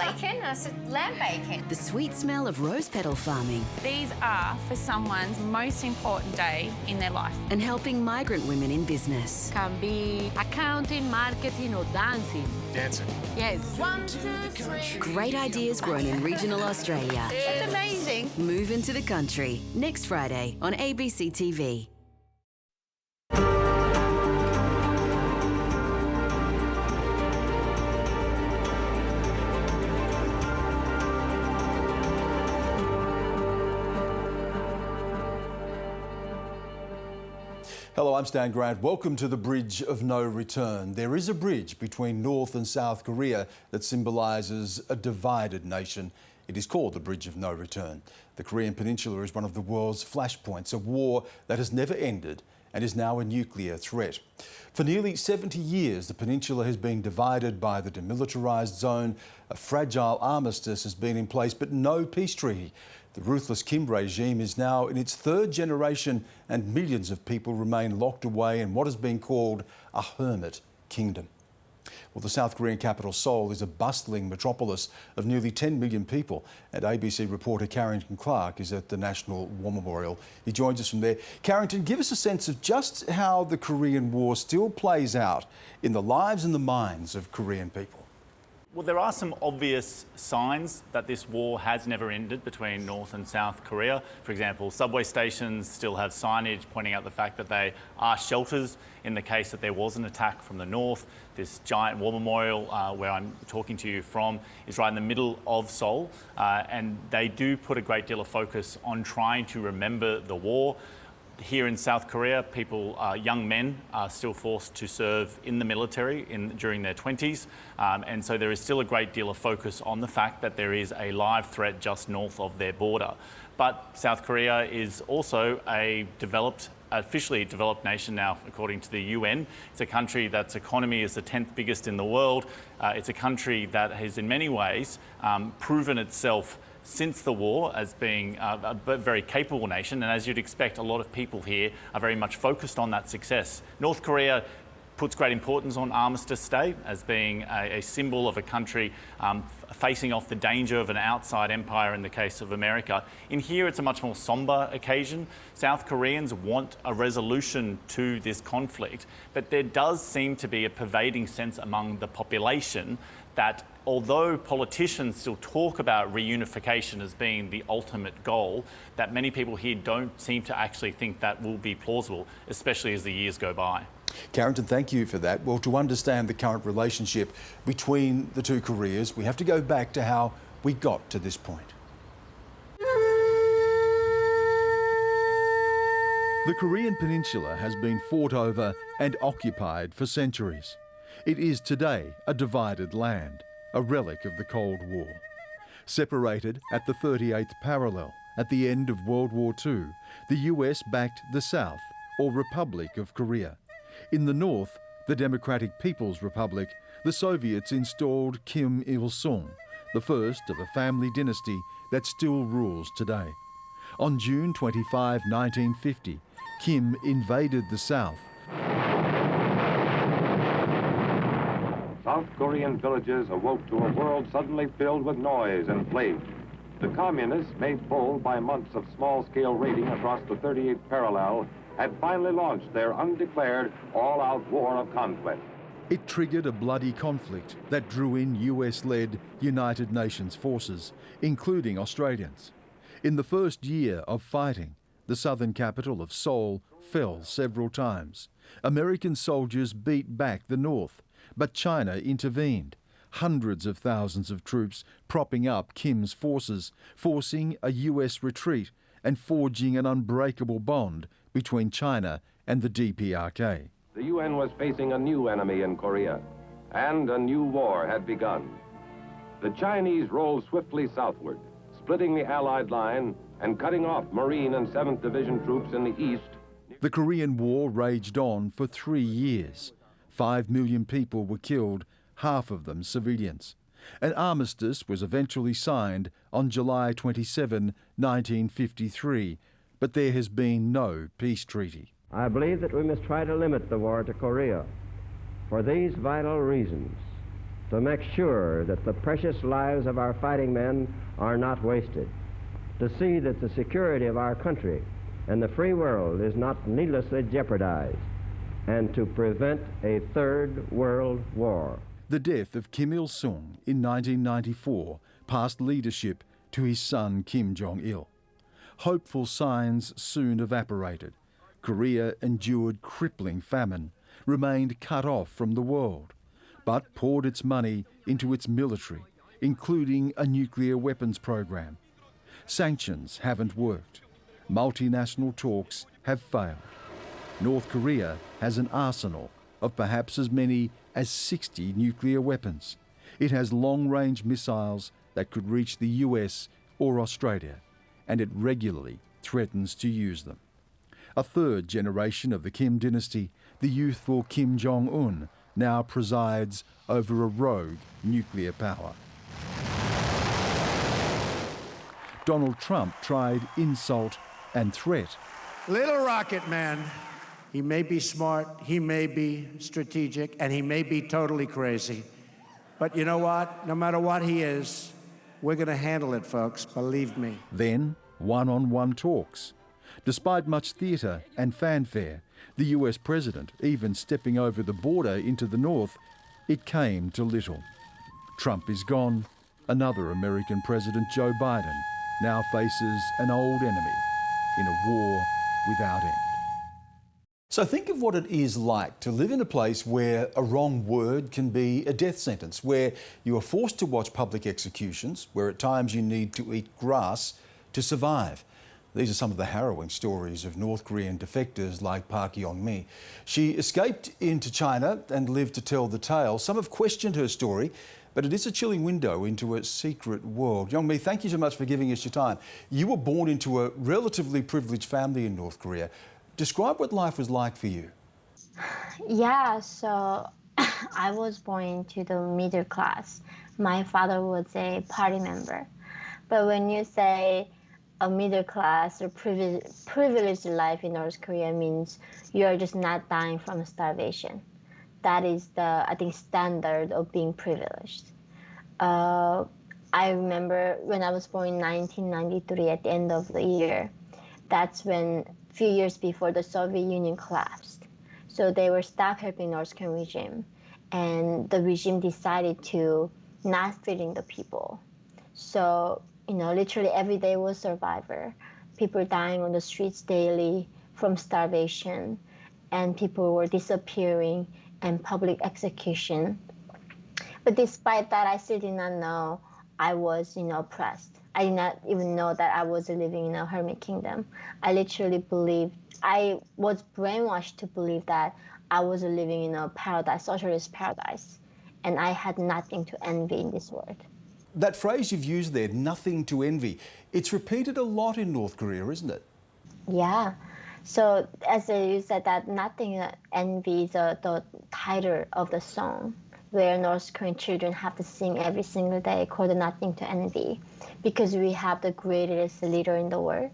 bacon? And I said, lamb bacon. The sweet smell of rose petal farming. These are for someone's most important day in their life. And helping migrant women in business. Can be accounting, marketing or dancing. Dancing. Yes. 1, 2, 3. Great ideas grown in regional Australia. It's amazing. Move into the country, next Friday on ABC TV. Hello, I'm Stan Grant. Welcome to the Bridge of No Return. There is a bridge between North and South Korea that symbolises a divided nation. It is called the Bridge of No Return. The Korean Peninsula is one of the world's flashpoints, a war that has never ended and is now a nuclear threat. For nearly 70 years, the peninsula has been divided by the demilitarised zone. A fragile armistice has been in place, but no peace treaty. The ruthless Kim regime is now in its third generation and millions of people remain locked away in what has been called a hermit kingdom. Well, the South Korean capital Seoul is a bustling metropolis of nearly 10 million people, and ABC reporter Carrington Clark is at the National War Memorial. He joins us from there. Carrington, give us a sense of just how the Korean War still plays out in the lives and the minds of Korean people. Well, there are some obvious signs that this war has never ended between North and South Korea. For example, subway stations still have signage pointing out the fact that they are shelters in the case that there was an attack from the north. This giant war memorial where I'm talking to you from is right in the middle of Seoul, and they do put a great deal of focus on trying to remember the war. Here in South Korea, young men are still forced to serve in the military during their 20s. And so there is still a great deal of focus on the fact that there is a live threat just north of their border. But South Korea is also a officially developed nation now, according to the UN. It's a country that's economy is the 10th biggest in the world. It's a country that has in many ways proven itself since the war as being a very capable nation, and as you'd expect, a lot of people here are very much focused on that success. North Korea puts great importance on Armistice Day as being a symbol of a country facing off the danger of an outside empire in the case of America. In here, it's a much more sombre occasion. South Koreans want a resolution to this conflict, but there does seem to be a pervading sense among the population that although politicians still talk about reunification as being the ultimate goal, that many people here don't seem to actually think that will be plausible, especially as the years go by. Carrington, thank you for that. Well, to understand the current relationship between the two Koreas, we have to go back to how we got to this point. The Korean Peninsula has been fought over and occupied for centuries. It is today a divided land, a relic of the Cold War. Separated at the 38th parallel at the end of World War II, the US backed the South, or Republic of Korea. In the north, the Democratic People's Republic, the Soviets installed Kim Il-sung, the first of a family dynasty that still rules today. On June 25, 1950, Kim invaded the South. South Korean villages awoke to a world suddenly filled with noise and plague. The communists, made bold by months of small-scale raiding across the 38th parallel, had finally launched their undeclared, all-out war of conquest. It triggered a bloody conflict that drew in US-led United Nations forces, including Australians. In the first year of fighting, the southern capital of Seoul fell several times. American soldiers beat back the north, but China intervened. Hundreds of thousands of troops propping up Kim's forces, forcing a US retreat and forging an unbreakable bond between China and the DPRK. The UN was facing a new enemy in Korea, and a new war had begun. The Chinese rolled swiftly southward, splitting the Allied line and cutting off Marine and 7th Division troops in the east. The Korean War raged on for 3 years. 5 million people were killed, half of them civilians. An armistice was eventually signed on July 27, 1953, but there has been no peace treaty. I believe that we must try to limit the war to Korea for these vital reasons. to make sure that the precious lives of our fighting men are not wasted, to see that the security of our country and the free world is not needlessly jeopardized, and to prevent a third world war. The death of Kim Il-sung in 1994 passed leadership to his son Kim Jong-il. Hopeful signs soon evaporated. Korea endured crippling famine, remained cut off from the world, but poured its money into its military, including a nuclear weapons program. Sanctions haven't worked. Multinational talks have failed. North Korea has an arsenal of perhaps as many as 60 nuclear weapons. It has long-range missiles that could reach the US or Australia, and it regularly threatens to use them. A third generation of the Kim dynasty, the youthful Kim Jong-un, now presides over a rogue nuclear power. Donald Trump tried insult and threat. Little rocket man, he may be smart, he may be strategic, and he may be totally crazy. But you know what? No matter what he is, we're going to handle it, folks, believe me. Then, one-on-one talks. Despite much theatre and fanfare, the US president even stepping over the border into the north, it came to little. Trump is gone. Another American president, Joe Biden, now faces an old enemy in a war without end. So think of what it is like to live in a place where a wrong word can be a death sentence, where you are forced to watch public executions, where at times you need to eat grass to survive. These are some of the harrowing stories of North Korean defectors like Park Yong-mi. She escaped into China and lived to tell the tale. Some have questioned her story, but it is a chilling window into a secret world. Yong-mi, thank you so much for giving us your time. You were born into a relatively privileged family in North Korea. Describe what life was like for you. Yeah, so I was born into the middle class. My father was a party member. But when you say a middle class or privileged life in North Korea means you're just not dying from starvation. That is the, I think, standard of being privileged. I remember when I was born in 1993 at the end of the year, that's when a few years before the Soviet Union collapsed. So they were stopped helping North Korean regime, and the regime decided to not feeding the people. So, you know, literally every day was survivor. People dying on the streets daily from starvation, and people were disappearing and public execution. But despite that, I still did not know I was, oppressed. I did not even know that I was living in a hermit kingdom. I literally believed, I was brainwashed to believe that I was living in a paradise, socialist paradise, and I had nothing to envy in this world. That phrase you've used there, nothing to envy, it's repeated a lot in North Korea, isn't it? Yeah. So as you said, that nothing to envy is the title of the song, where North Korean children have to sing every single day, called Nothing to Envy, because we have the greatest leader in the world.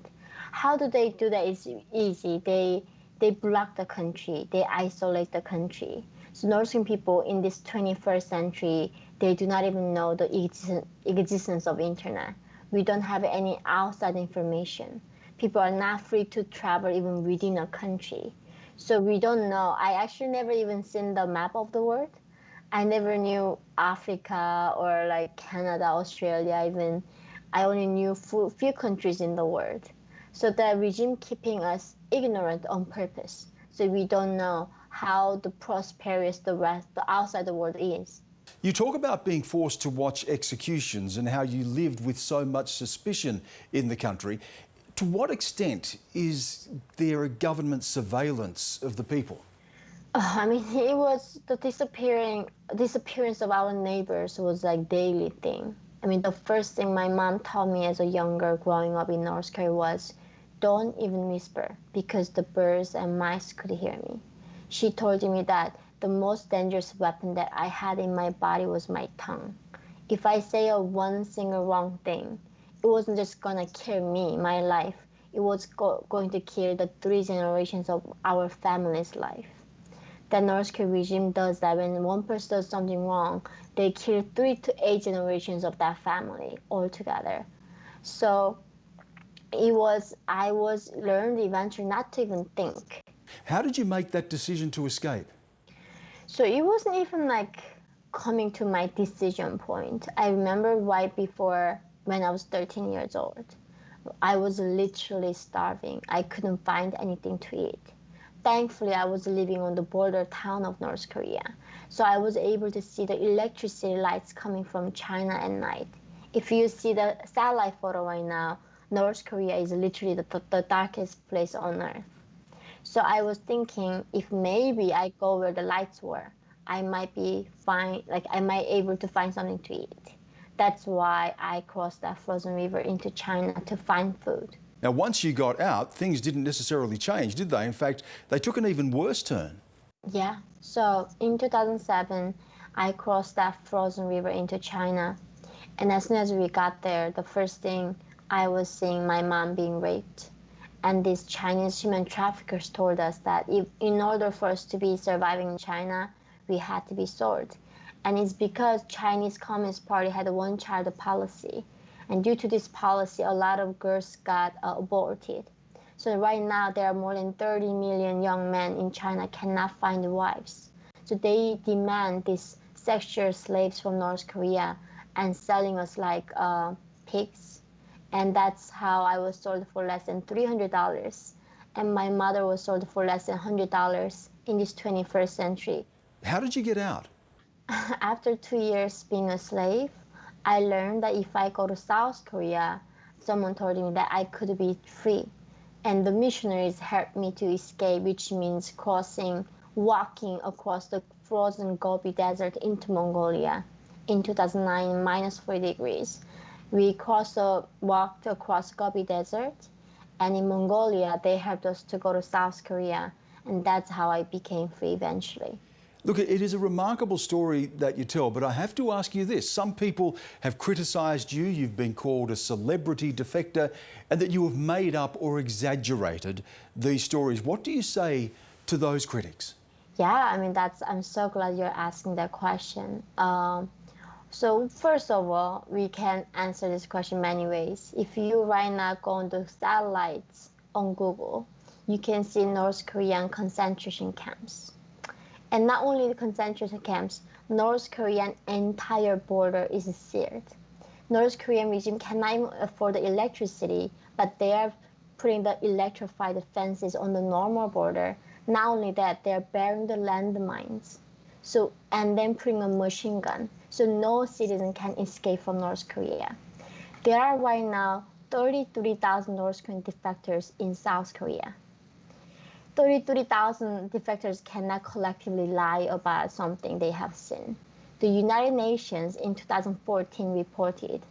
How do they do that? It's easy. They block the country. They isolate the country. So North Korean people in this 21st century, they do not even know the existence of internet. We don't have any outside information. People are not free to travel even within a country. So we don't know. I actually never even seen the map of the world. I never knew Africa or like Canada, Australia, even. I only knew few countries in the world. So the regime keeping us ignorant on purpose. So we don't know how the prosperous the outside the world is. You talk about being forced to watch executions and how you lived with so much suspicion in the country. To what extent is there a government surveillance of the people? I mean, it was the disappearance of our neighbors was like daily thing. I mean, the first thing my mom taught me as a young girl growing up in North Korea was, don't even whisper, because the birds and mice could hear me. She told me that the most dangerous weapon that I had in my body was my tongue. If I say one single wrong thing, it wasn't just gonna kill me, my life. It was going to kill the 3 generations of our family's life. The North Korean regime does that. When one person does something wrong, they killed 3 to 8 generations of that family altogether. So I was learned eventually not to even think. How did you make that decision to escape? So it wasn't even like coming to my decision point. I remember right before, when I was 13 years old, I was literally starving. I couldn't find anything to eat. Thankfully, I was living on the border town of North Korea. So I was able to see the electricity lights coming from China at night. If you see the satellite photo right now, North Korea is literally the darkest place on earth. So I was thinking, if maybe I go where the lights were, I might be fine, like I might able to find something to eat. That's why I crossed that frozen river into China to find food. Now, once you got out, things didn't necessarily change, did they? In fact, they took an even worse turn. Yeah, so in 2007, I crossed that frozen river into China. And as soon as we got there, the first thing I was seeing my mom being raped. And these Chinese human traffickers told us that in order for us to be surviving in China, we had to be sold. And it's because Chinese Communist Party had a one-child policy. And due to this policy, a lot of girls got aborted. So right now, there are more than 30 million young men in China cannot find wives. So they demand these sexual slaves from North Korea and selling us like pigs. And that's how I was sold for less than $300. And my mother was sold for less than $100 in this 21st century. How did you get out? After 2 years being a slave, I learned that if I go to South Korea, someone told me that I could be free. And the missionaries helped me to escape, which means walking across the frozen Gobi Desert into Mongolia in 2009, minus 40 degrees. We walked across Gobi Desert, and in Mongolia, they helped us to go to South Korea, and that's how I became free eventually. Look, it is a remarkable story that you tell, but I have to ask you this. Some people have criticised you, you've been called a celebrity defector, and that you have made up or exaggerated these stories. What do you say to those critics? Yeah, I mean, I'm so glad you're asking that question. So first of all, we can answer this question many ways. If you right now go on the satellites on Google, you can see North Korean concentration camps. And not only the concentration camps, North Korean entire border is sealed. North Korean regime cannot even afford the electricity, but they are putting the electrified fences on the normal border. Not only that, they are burying the landmines. And then putting a machine gun, so no citizen can escape from North Korea. There are right now 33,000 North Korean defectors in South Korea. 33,000 defectors cannot collectively lie about something they have seen. The United Nations in 2014 reported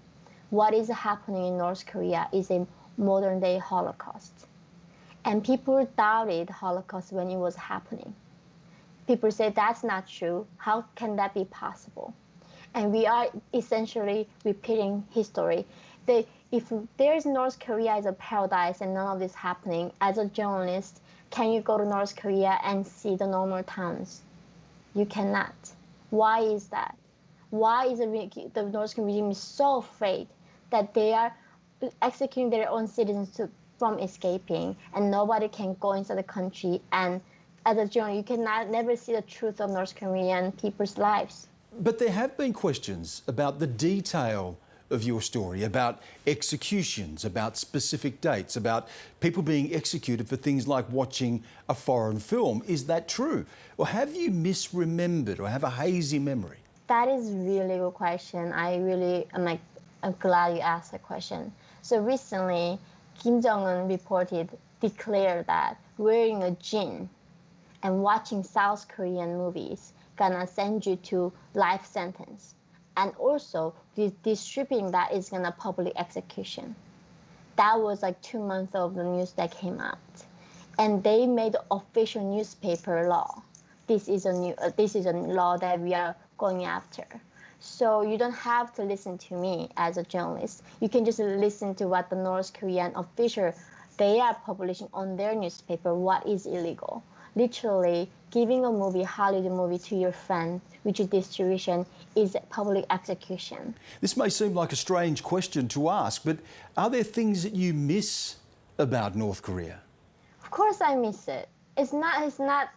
what is happening in North Korea is a modern-day Holocaust. And people doubted Holocaust when it was happening. People say that's not true. How can that be possible? And we are essentially repeating history. If there's North Korea as a paradise and none of this happening, as a journalist, can you go to North Korea and see the normal towns? You cannot. Why is that? Why is the North Korean regime so afraid that they are executing their own citizens from escaping, and nobody can go inside the country? And as a journalist, you cannot never see the truth of North Korean people's lives. But there have been questions about the detail of your story, about executions, about specific dates, about people being executed for things like watching a foreign film. Is that true? Or have you misremembered or have a hazy memory? That is really a good question. I'm glad you asked that question. So recently, Kim Jong-un declared that wearing a jean and watching South Korean movies gonna send you to life sentence. And also, distributing that is gonna public execution. That was like 2 months of the news that came out. And they made the official newspaper law. This is a law that we are going after. So you don't have to listen to me as a journalist. You can just listen to what the North Korean official, they are publishing on their newspaper, what is illegal. literally giving a movie, Hollywood movie, to your friend, which is distribution, is public execution. This may seem like a strange question to ask, but are there things that you miss about North Korea? Of course I miss it. It's not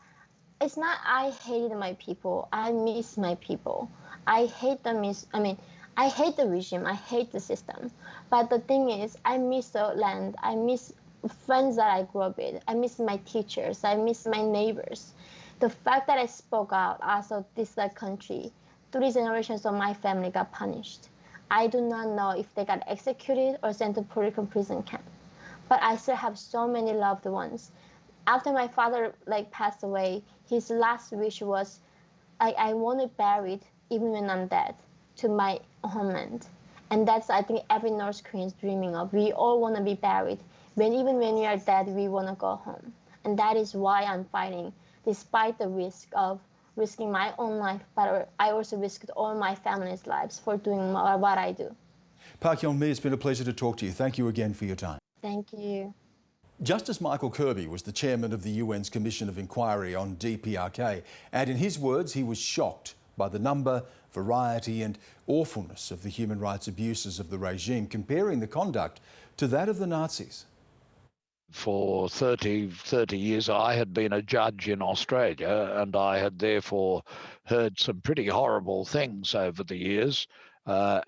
I hated my people. I miss my people. I hate I hate the regime. I hate the system. But the thing is, I miss the land. I miss friends that I grew up with. I miss my teachers. I miss my neighbors. The fact that I spoke out, also dislike country, 3 generations of my family got punished. I do not know if they got executed or sent to political prison camp. But I still have so many loved ones. After my father passed away, his last wish was, I want to be buried even when I'm dead, to my homeland. And that's, I think, every North Korean is dreaming of. We all want to be buried. Even when we are dead, we want to go home. And that is why I'm fighting, despite the risk of risking my own life, but I also risked all my family's lives for doing what I do. Park Hyung-mi, it's been a pleasure to talk to you. Thank you again for your time. Thank you. Justice Michael Kirby was the chairman of the UN's Commission of Inquiry on DPRK, and in his words, he was shocked by the number, variety and awfulness of the human rights abuses of the regime, comparing the conduct to that of the Nazis. For 30 years, I had been a judge in Australia, and I had therefore heard some pretty horrible things over the years, but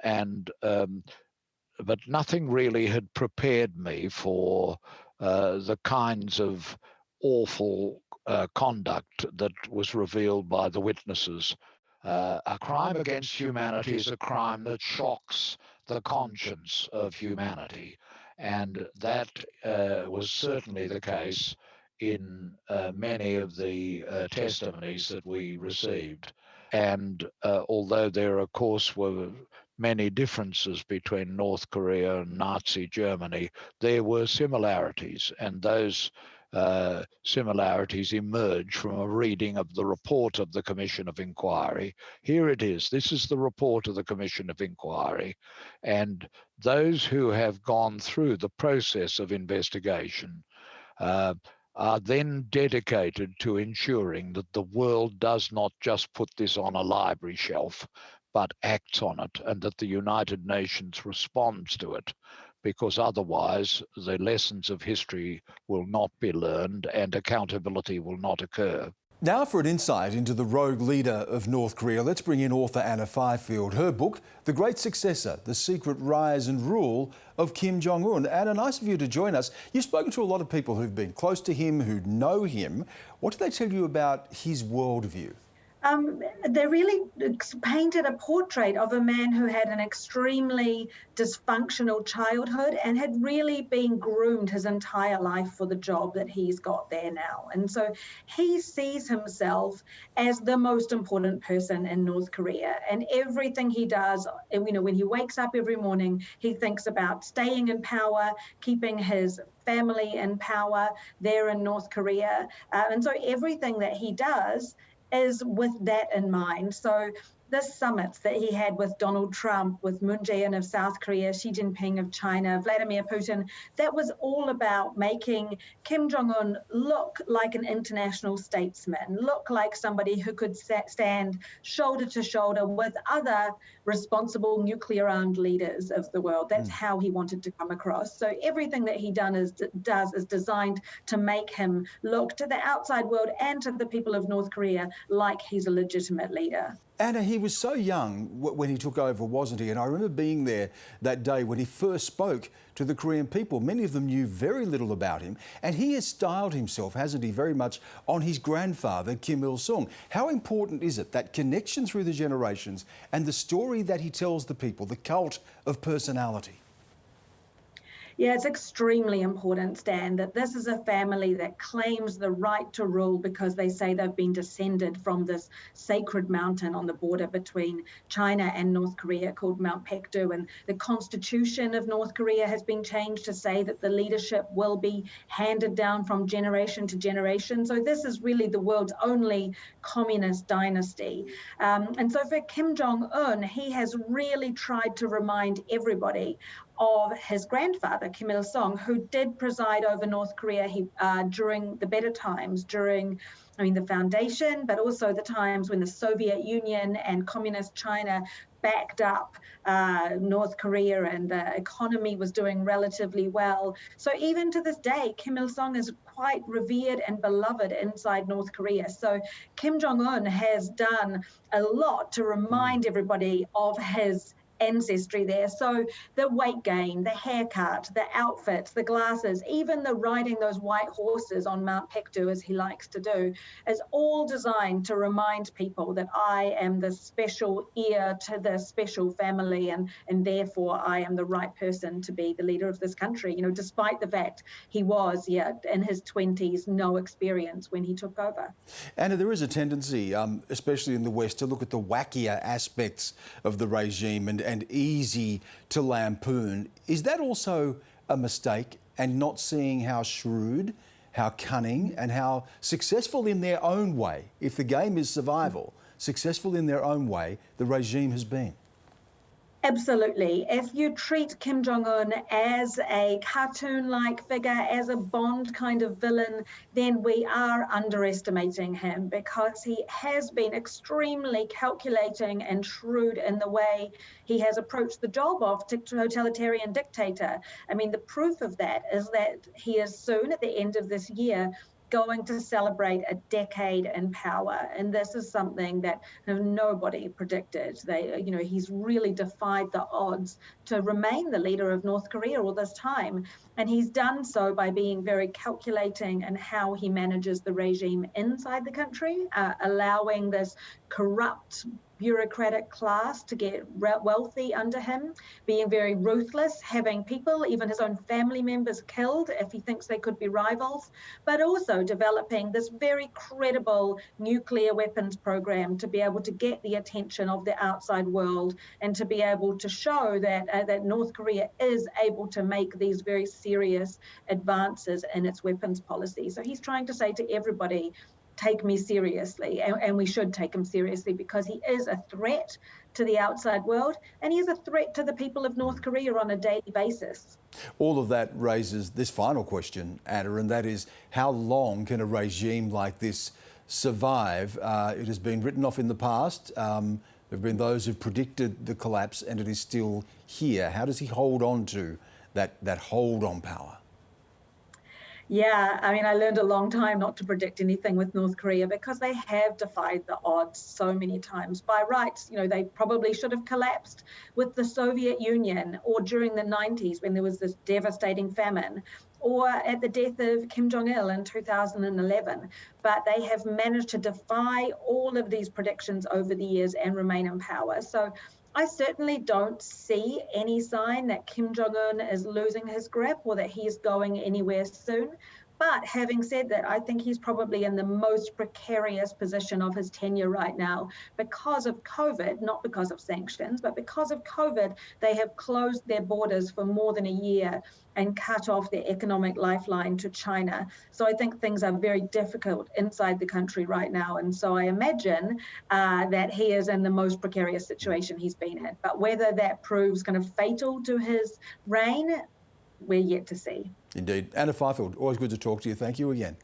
nothing really had prepared me for the kinds of awful conduct that was revealed by the witnesses. A crime against humanity is a crime that shocks the conscience of humanity. And that was certainly the case in many of the testimonies that we received. And although there, of course, were many differences between North Korea and Nazi Germany, there were similarities, and those similarities emerge from a reading of the report of the Commission of Inquiry. Here it is. This is the report of the Commission of Inquiry. And those who have gone through the process of investigation are then dedicated to ensuring that the world does not just put this on a library shelf, but acts on it, and that the United Nations responds to it, because otherwise the lessons of history will not be learned and accountability will not occur. Now for an insight into the rogue leader of North Korea, let's bring in author Anna Fifield. Her book, The Great Successor, The Secret Rise and Rule of Kim Jong-un. Anna, nice of you to join us. You've spoken to a lot of people who've been close to him, who know him. What do they tell you about his worldview? They really painted a portrait of a man who had an extremely dysfunctional childhood and had really been groomed his entire life for the job that he's got there now. And so he sees himself as the most important person in North Korea. And everything he does, when he wakes up every morning, he thinks about staying in power, keeping his family in power there in North Korea. And so everything that he does is with that in mind. So the summits that he had with Donald Trump, with Moon Jae-in of South Korea, Xi Jinping of China, Vladimir Putin, that was all about making Kim Jong-un look like an international statesman, look like somebody who could stand shoulder to shoulder with other responsible nuclear-armed leaders of the world. That's how he wanted to come across. So everything that he does is designed to make him look to the outside world and to the people of North Korea like he's a legitimate leader. Anna, he was so young when he took over, wasn't he? And I remember being there that day when he first spoke to the Korean people. Many of them knew very little about him. And he has styled himself, hasn't he, very much on his grandfather, Kim Il-sung. How important is it, that connection through the generations and the story that he tells the people, the cult of personality? Yeah, it's extremely important, Stan, that this is a family that claims the right to rule because they say they've been descended from this sacred mountain on the border between China and North Korea called Mount Paektu. And the constitution of North Korea has been changed to say that the leadership will be handed down from generation to generation. So this is really the world's only communist dynasty. And so for Kim Jong-un, he has really tried to remind everybody of his grandfather, father, Kim Il-sung, who did preside over North Korea during the better times, during the foundation, but also the times when the Soviet Union and communist China backed up North Korea and the economy was doing relatively well. So even to this day, Kim Il-sung is quite revered and beloved inside North Korea. So Kim Jong-un has done a lot to remind everybody of his ancestry there. So the weight gain, the haircut, the outfits, the glasses, even the riding those white horses on Mount Pektu, as he likes to do, is all designed to remind people that I am the special heir to the special family, and therefore I am the right person to be the leader of this country, despite the fact he was, in his 20s, no experience when he took over. Anna, there is a tendency, especially in the West, to look at the wackier aspects of the regime and easy to lampoon. Is that also a mistake, and not seeing how shrewd, how cunning and how successful in their own way, if the game is survival, successful in their own way, the regime has been? Absolutely. If you treat Kim Jong-un as a cartoon-like figure, as a Bond kind of villain, then we are underestimating him, because he has been extremely calculating and shrewd in the way he has approached the job of totalitarian dictator. I mean, the proof of that is that he is soon, at the end of this year, going to celebrate a decade in power. And this is something that nobody predicted. He's really defied the odds to remain the leader of North Korea all this time. And he's done so by being very calculating in how he manages the regime inside the country, allowing this corrupt bureaucratic class to get wealthy under him, being very ruthless, having people, even his own family members, killed if he thinks they could be rivals, but also developing this very credible nuclear weapons program to be able to get the attention of the outside world and to be able to show that North Korea is able to make these very serious advances in its weapons policy. So he's trying to say to everybody, take me seriously, and we should take him seriously, because he is a threat to the outside world, and he is a threat to the people of North Korea on a daily basis. All of that raises this final question, Anna, and that is, how long can a regime like this survive? It has been written off in the past. There have been those who've predicted the collapse, and it is still here. How does he hold on to that hold on power? Yeah, I mean, I learned a long time not to predict anything with North Korea, because they have defied the odds so many times. By rights, they probably should have collapsed with the Soviet Union, or during the 90s when there was this devastating famine, or at the death of Kim Jong-il in 2011. But they have managed to defy all of these predictions over the years and remain in power. So I certainly don't see any sign that Kim Jong-un is losing his grip or that he is going anywhere soon. But having said that, I think he's probably in the most precarious position of his tenure right now because of COVID, not because of sanctions, but because of COVID. They have closed their borders for more than a year and cut off their economic lifeline to China. So I think things are very difficult inside the country right now. And so I imagine that he is in the most precarious situation he's been in. But whether that proves kind of fatal to his reign, we're yet to see. Indeed. Anna Fifield, always good to talk to you. Thank you again.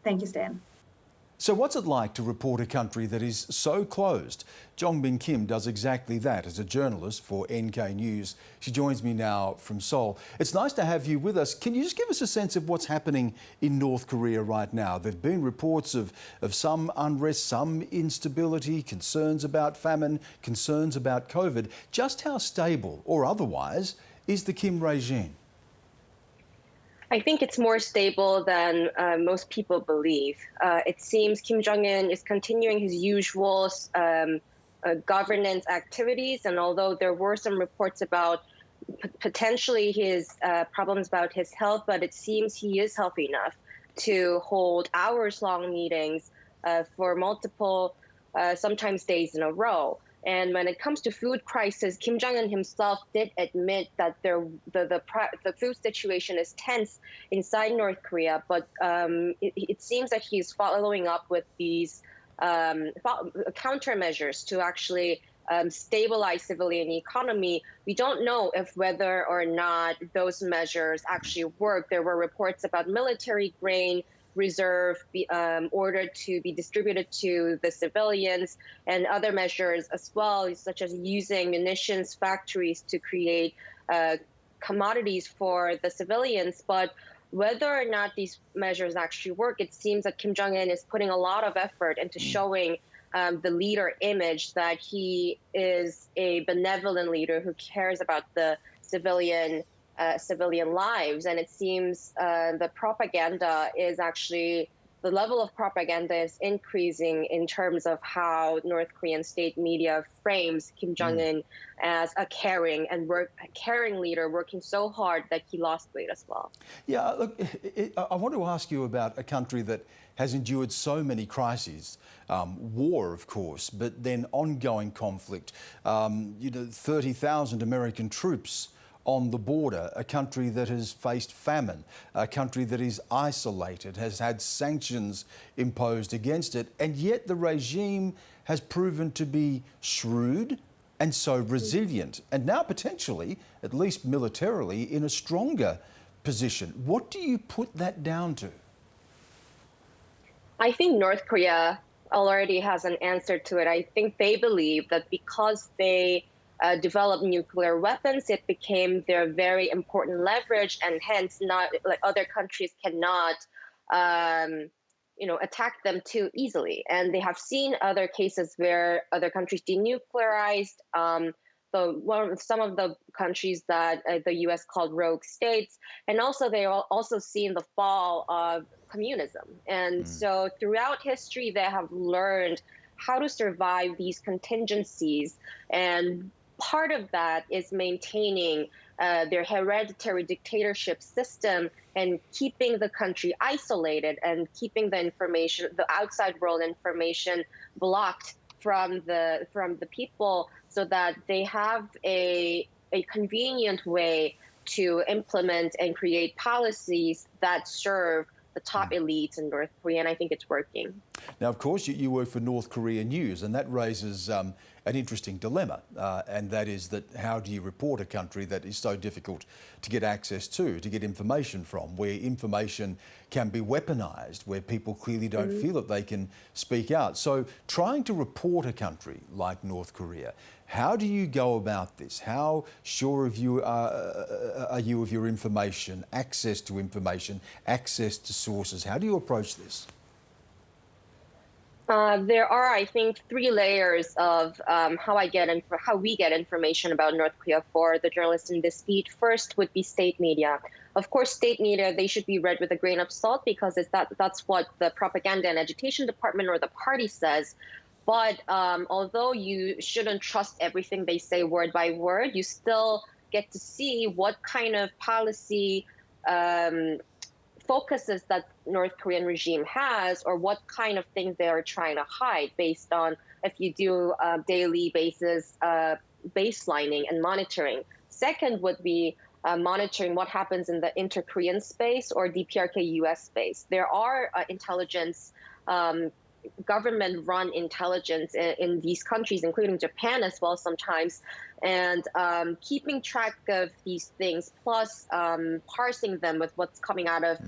Thank you, Stan. So what's it like to report a country that is so closed? Jongbin Kim does exactly that as a journalist for NK News. She joins me now from Seoul. It's nice to have you with us. Can you just give us a sense of what's happening in North Korea right now? There have been reports of some unrest, some instability, concerns about famine, concerns about COVID. Just how stable, or otherwise, is the Kim regime? I think it's more stable than most people believe. It seems Kim Jong-un is continuing his usual governance activities, and although there were some reports about potentially his problems about his health, but it seems he is healthy enough to hold hours-long meetings for multiple, sometimes days in a row. And when it comes to food crisis, Kim Jong-un himself did admit that the food situation is tense inside North Korea, but it seems that he's following up with these countermeasures to actually stabilize civilian economy, we don't know if whether or not those measures actually work. There were reports about military grain reserve ordered to be distributed to the civilians, and other measures as well, such as using munitions factories to create commodities for the civilians. But whether or not these measures actually work, it seems that Kim Jong-un is putting a lot of effort into showing the leader image, that he is a benevolent leader who cares about the civilian lives. And it seems the propaganda is actually, the level of propaganda is increasing in terms of how North Korean state media frames Kim Jong-un as a caring leader working so hard that he lost weight as well. Yeah, look, I want to ask you about a country that has endured so many crises, war, of course, but then ongoing conflict. 30,000 American troops on the border, a country that has faced famine, a country that is isolated, has had sanctions imposed against it, and yet the regime has proven to be shrewd and so resilient, and now potentially, at least militarily, in a stronger position. What do you put that down to? I think North Korea already has an answer to it. I think they believe that because they developed nuclear weapons, it became their very important leverage, and hence not like other countries cannot attack them too easily. And they have seen other cases where other countries denuclearized. Some of the countries that the U.S. called rogue states, and also they are also seen the fall of communism. And so throughout history, they have learned how to survive these contingencies. And part of that is maintaining their hereditary dictatorship system and keeping the country isolated and keeping the outside world information blocked from the people, so that they have a convenient way to implement and create policies that serve the top elites in North Korea, and I think it's working. Now, of course, you work for North Korea News, and that raises an interesting dilemma, and that is that how do you report a country that is so difficult to get access to get information from, where information can be weaponized, where people clearly don't feel that they can speak out. So trying to report a country like North Korea, how do you go about this? How sure are you of your information, access to sources? How do you approach this? There are, I think, 3 layers of how we get information about North Korea for the journalists in this feed. First would be state media. Of course, state media, they should be read with a grain of salt, because that's what the propaganda and education department or the party says. But although you shouldn't trust everything they say word by word, you still get to see what kind of policy focuses that North Korean regime has, or what kind of things they are trying to hide, based on if you do daily basis baselining and monitoring. Second would be monitoring what happens in the inter-Korean space or DPRK-US space. There are intelligence government-run intelligence in these countries, including Japan as well sometimes, and keeping track of these things, plus parsing them with what's coming out of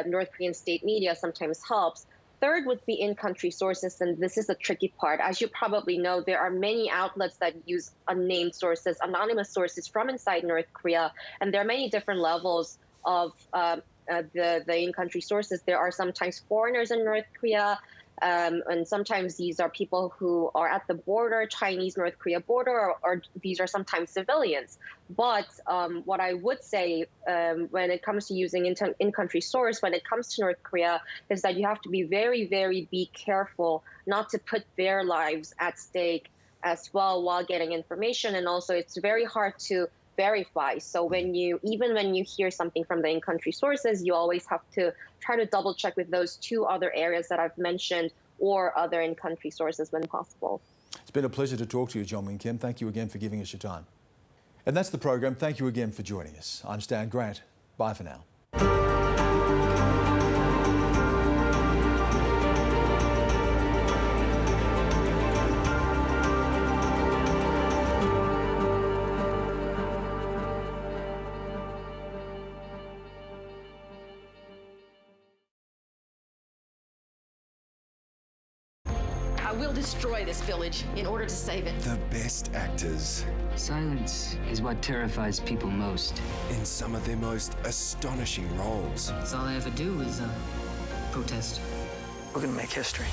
North Korean state media sometimes helps. Third would be in-country sources, and this is the tricky part. As you probably know, there are many outlets that use unnamed sources, anonymous sources from inside North Korea, and there are many different levels of the in-country sources. There are sometimes foreigners in North Korea, and sometimes these are people who are at the border, Chinese-North Korea border, or these are sometimes civilians. But what I would say when it comes to using in-country source, when it comes to North Korea, is that you have to be very, very careful not to put their lives at stake as well while getting information. And also, it's very hard to verify. So even when you hear something from the in-country sources, you always have to try to double check with those 2 other areas that I've mentioned, or other in-country sources when possible. It's been a pleasure to talk to you, Jong-min Kim. Thank you again for giving us your time. And that's the program. Thank you again for joining us. I'm Stan Grant. Bye for now. will destroy this village in order to save it. The best actors. Silence is what terrifies people most. In some of their most astonishing roles. That's all I ever do is protest. We're gonna make history.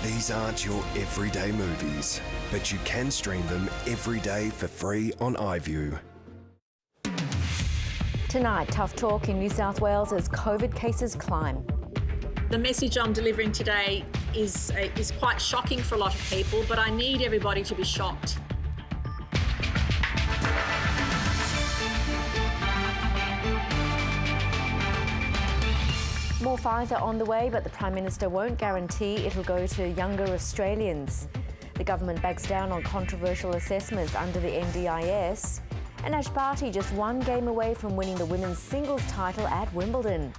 These aren't your everyday movies, but you can stream them every day for free on iView. Tonight, tough talk in New South Wales as COVID cases climb. The message I'm delivering today is quite shocking for a lot of people, but I need everybody to be shocked. More Pfizer on the way, but the Prime Minister won't guarantee it'll go to younger Australians. The government backs down on controversial assessments under the NDIS. And Ash Barty just one game away from winning the women's singles title at Wimbledon.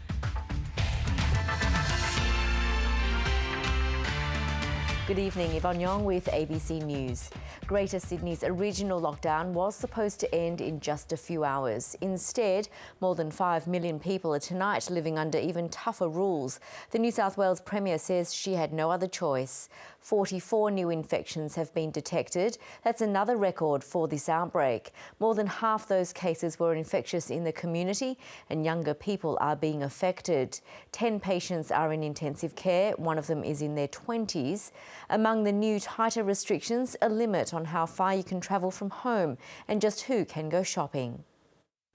Good evening, Yvonne Yong with ABC News. Greater Sydney's original lockdown was supposed to end in just a few hours. Instead, more than 5 million people are tonight living under even tougher rules. The New South Wales Premier says she had no other choice. 44 new infections have been detected. That's another record for this outbreak. More than half those cases were infectious in the community, and younger people are being affected. 10 patients are in intensive care. One of them is in their 20s. Among the new tighter restrictions, a limit on how far you can travel from home and just who can go shopping.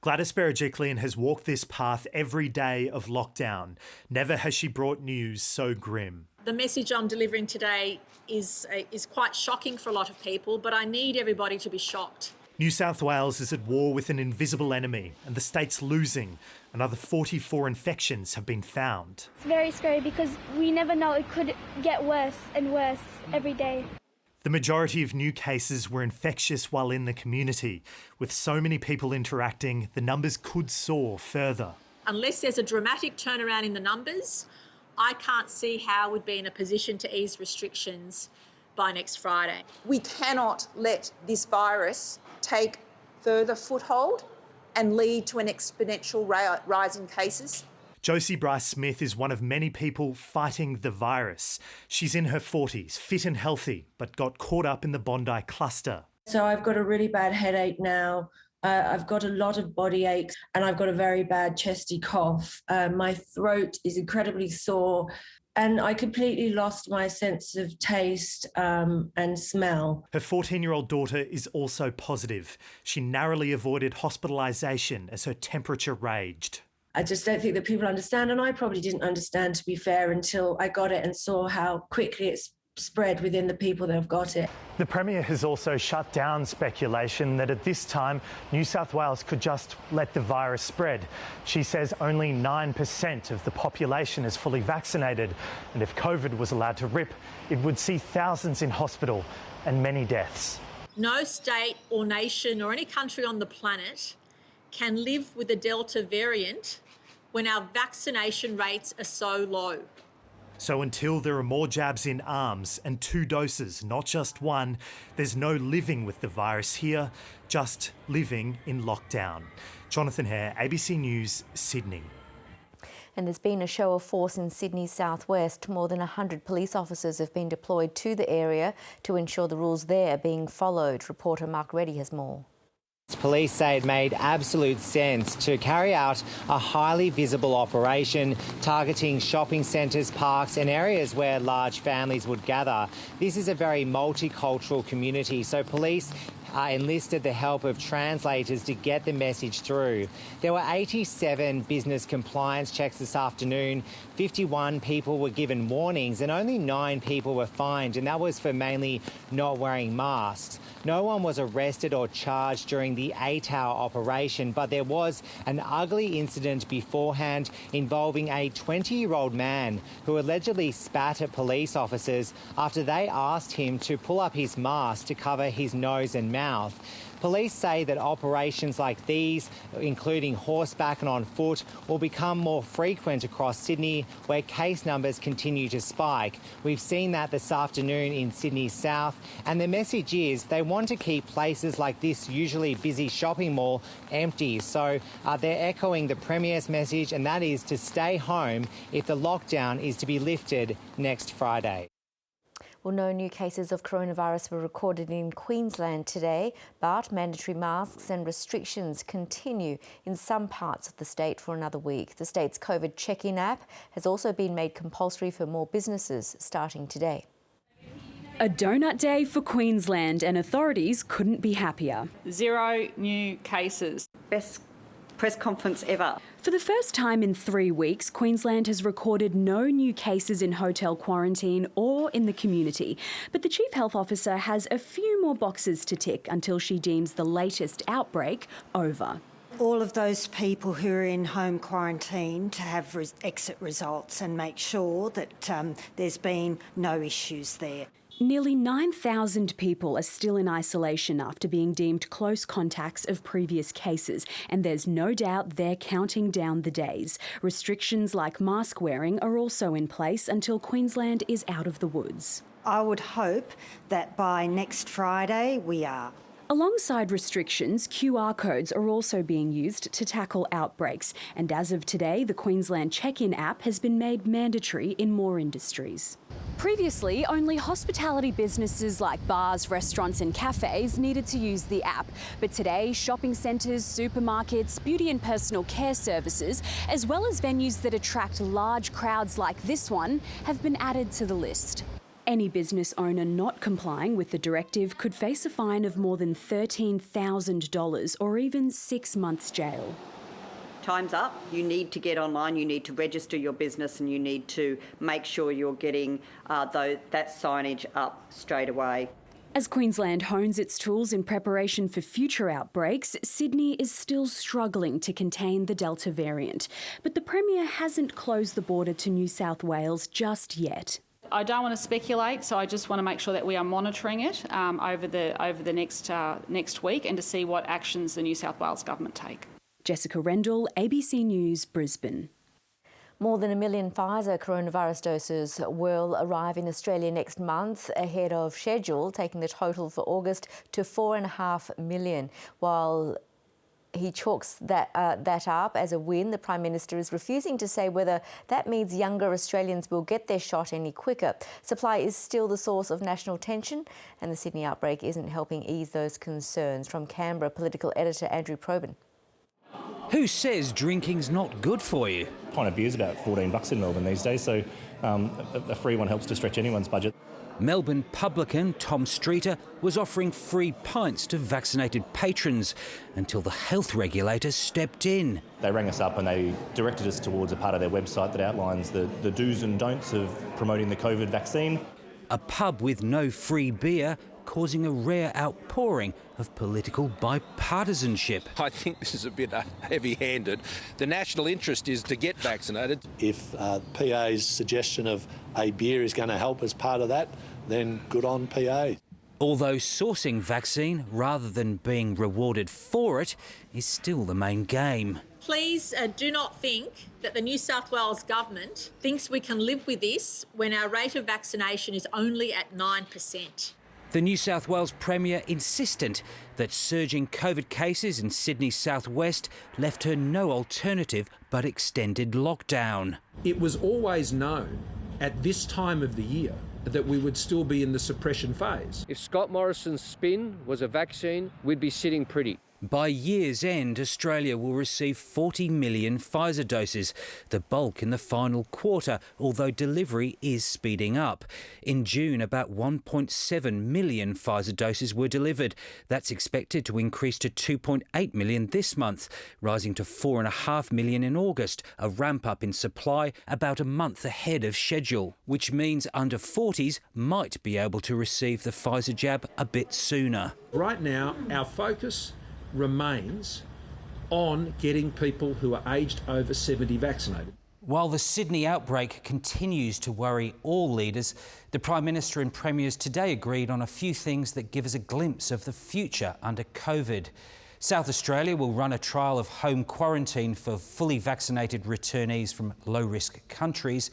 Gladys Berejiklian has walked this path every day of lockdown. Never has she brought news so grim. The message I'm delivering today is quite shocking for a lot of people, but I need everybody to be shocked. New South Wales is at war with an invisible enemy and the state's losing. Another 44 infections have been found. It's very scary because we never know, it could get worse and worse every day. The majority of new cases were infectious while in the community. With so many people interacting, the numbers could soar further. Unless there's a dramatic turnaround in the numbers, I can't see how we'd be in a position to ease restrictions by next Friday. We cannot let this virus take further foothold and lead to an exponential rise in cases. Josie Bryce-Smith is one of many people fighting the virus. She's in her 40s, fit and healthy, but got caught up in the Bondi cluster. So I've got a really bad headache now. I've got a lot of body aches and I've got a very bad chesty cough. My throat is incredibly sore and I completely lost my sense of taste and smell. Her 14-year-old daughter is also positive. She narrowly avoided hospitalisation as her temperature raged. I just don't think that people understand, and I probably didn't understand, to be fair, until I got it and saw how quickly it's spread within the people that have got it. The Premier has also shut down speculation that at this time New South Wales could just let the virus spread. She says only 9% of the population is fully vaccinated, and if COVID was allowed to rip, it would see thousands in hospital and many deaths. No state or nation or any country on the planet can live with the Delta variant when our vaccination rates are so low. So until there are more jabs in arms and 2 doses, not just one, there's no living with the virus here, just living in lockdown. Jonathan Hare, ABC News, Sydney. And there's been a show of force in Sydney's southwest. More than 100 police officers have been deployed to the area to ensure the rules there are being followed. Reporter Mark Reddy has more. Police say it made absolute sense to carry out a highly visible operation targeting shopping centres, parks and areas where large families would gather. This is a very multicultural community, so police enlisted the help of translators to get the message through. There were 87 business compliance checks this afternoon. 51 people were given warnings and only 9 people were fined, and that was for mainly not wearing masks. No one was arrested or charged during the 8-hour operation, but there was an ugly incident beforehand involving a 20-year-old man who allegedly spat at police officers after they asked him to pull up his mask to cover his nose and mouth. Police say that operations like these, including horseback and on foot, will become more frequent across Sydney, where case numbers continue to spike. We've seen that this afternoon in Sydney South, and the message is they want to keep places like this usually busy shopping mall empty. So they're echoing the Premier's message, and that is to stay home if the lockdown is to be lifted next Friday. Well, no new cases of coronavirus were recorded in Queensland today, but mandatory masks and restrictions continue in some parts of the state for another week. The state's COVID check-in app has also been made compulsory for more businesses starting today. A donut day for Queensland, and authorities couldn't be happier. 0 new cases. Best press conference ever. For the first time in 3 weeks, Queensland has recorded no new cases in hotel quarantine or in the community. But the Chief Health Officer has a few more boxes to tick until she deems the latest outbreak over. All of those people who are in home quarantine to have exit results and make sure that there's been no issues there. Nearly 9,000 people are still in isolation after being deemed close contacts of previous cases, and there's no doubt they're counting down the days. Restrictions like mask wearing are also in place until Queensland is out of the woods. I would hope that by next Friday we are. Alongside restrictions, QR codes are also being used to tackle outbreaks, and as of today, the Queensland check-in app has been made mandatory in more industries. Previously, only hospitality businesses like bars, restaurants and cafes needed to use the app. But today, shopping centres, supermarkets, beauty and personal care services, as well as venues that attract large crowds like this one, have been added to the list. Any business owner not complying with the directive could face a fine of more than $13,000 or even 6 months jail. Time's up. You need to get online, you need to register your business, and you need to make sure you're getting that signage up straight away. As Queensland hones its tools in preparation for future outbreaks, Sydney is still struggling to contain the Delta variant. But the Premier hasn't closed the border to New South Wales just yet. I don't want to speculate, so I just want to make sure that we are monitoring it over the next week and to see what actions the New South Wales government take. Jessica Rendell, ABC News, Brisbane. More than 1 million Pfizer coronavirus doses will arrive in Australia next month ahead of schedule, taking the total for August to 4.5 million. While he chalks that up as a win, the Prime Minister is refusing to say whether that means younger Australians will get their shot any quicker. Supply is still the source of national tension, and the Sydney outbreak isn't helping ease those concerns. From Canberra, political editor Andrew Probyn. Who says drinking's not good for you? Pint of beer's about $14 in Melbourne these days, so a free one helps to stretch anyone's budget. Melbourne publican Tom Streeter was offering free pints to vaccinated patrons until the health regulators stepped in. They rang us up and they directed us towards a part of their website that outlines the do's and don'ts of promoting the COVID vaccine. A pub with no free beer causing a rare outpouring of political bipartisanship. I think this is a bit heavy-handed. The national interest is to get vaccinated. If PA's suggestion of a beer is going to help as part of that, then good on PA. Although sourcing vaccine rather than being rewarded for it is still the main game. Please do not think that the New South Wales government thinks we can live with this when our rate of vaccination is only at 9%. The New South Wales Premier insistent that surging COVID cases in Sydney's southwest left her no alternative but extended lockdown. It was always known at this time of the year that we would still be in the suppression phase. If Scott Morrison's spin was a vaccine, we'd be sitting pretty. By year's end, Australia will receive 40 million Pfizer doses, the bulk in the final quarter, although delivery is speeding up. In June, about 1.7 million Pfizer doses were delivered. That's expected to increase to 2.8 million this month, rising to 4.5 million in August, a ramp-up in supply about a month ahead of schedule, which means under 40s might be able to receive the Pfizer jab a bit sooner. Right now, our focus remains on getting people who are aged over 70 vaccinated. While the Sydney outbreak continues to worry all leaders, the Prime Minister and Premiers today agreed on a few things that give us a glimpse of the future under COVID. South Australia will run a trial of home quarantine for fully vaccinated returnees from low-risk countries.